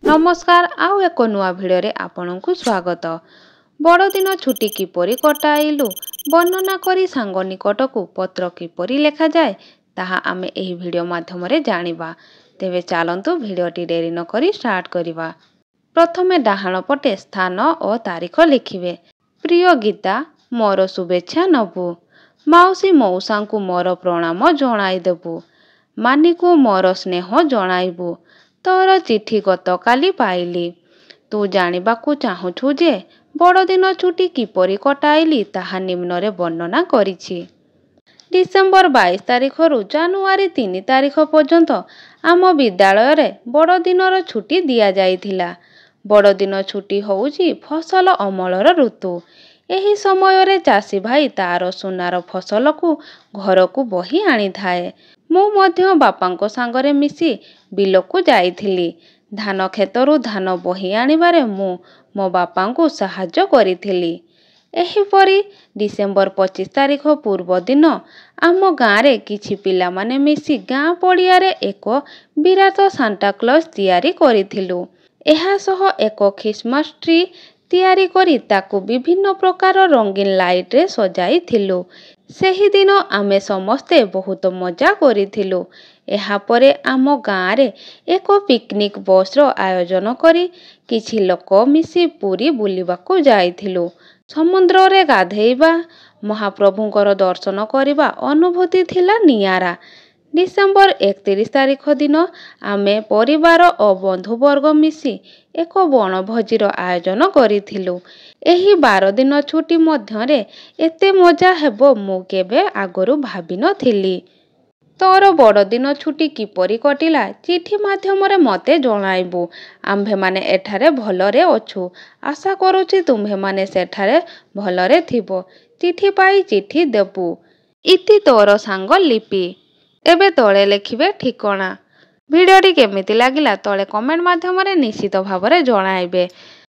नमस्कार आउ एक नुआ भिडियो आपण को स्वागत। बड़दिन छुट्टी किपरि कटाइलु वर्णना करी सांग निकट को पत्र किपरि लेखा जाए ताहा आमे एही भिडियो माध्यम रे जानिबा। तेबे चलंतु भिडियोटी डेरी न करी स्टार्ट करिबा। प्रथमे डाहाण पटे स्थान और तारीख लिखिबे। प्रिय गीता मोर शुभेच्छा नबु। माउसी मौसा को मोर प्रणाम जणाई देबु। मानी को मोर स्नेह जणाइबु। तोर चिठी गत काली पाइली। तू जानिबाकू चाहुछु जे बड़दिन छुट्टी किपरि कटाइली ताहा निम्न वर्णना करिछि। डिसेम्बर 22 तारिख रु जानुआरी 3 तारिख पर्यंत आम विद्यालय रे बड़दिनर छुट्टी दिया जाइथिला। बड़दिन छुट्टी होउछि फसल अमलर ऋतु। एही समय रे चासी भाई तार सुनार फसल को घर को बही आनी थाए। मु मध्य बापांको सांगरे मिसी बिलकू जाइथिली। धान खेतरु धान बही आनिबारे मु मो बापांको सहाय्य करिथिली। एहीपरि डिसेम्बर 25 तारिख पूर्व दिन आम गाँरे किछि पिला माने मिसी गाँ पड़ियारे एक विराट सांता क्लॉज तैयारी करिथिलु। एहा सह एक क्रिसमस ट्री तैयारी करी ताकू विभिन्न प्रकार रंगीन लाइट रे सजाइथिलु। सेही दिन आमे समस्ते बहुत मजा करिथिलु। एहा परे आम गाँरे एक पिकनिक बस रो आयोजन करी किछि लोक मिसी पुरी बुलिबाकू जाइथिलु। समुद्र रे गाधेइबा महाप्रभुंकर दर्शन करिबा अनुभूति थिला नियारा। डिसेम्बर 31 तारिख दिन आमे परिवार और बंधुवर्ग मिसी एक बनभोजीर आयोजन करिथिलु। एही 12 दिन छुट्टी मध्यरे एते मजा हेबो मु केबे आगरु भाबी नथिली। तोर बड़दिन छुट्टी किपरि कटिला चिठी माध्यम रे मते जणाइबु। आम्भे माने एठारे भलरे अछु। आशा करूछि तुम्भे माने सेठारे भलरे थिबो। चिठी पाई चिठी देबु। इति तोर सांग लिपि। एबे तळे लेखिबे ठिकणा। भिडियोटी केमिति लागिला तळे कमेंट माध्यम रे निश्चित भाबरे जणाइबे।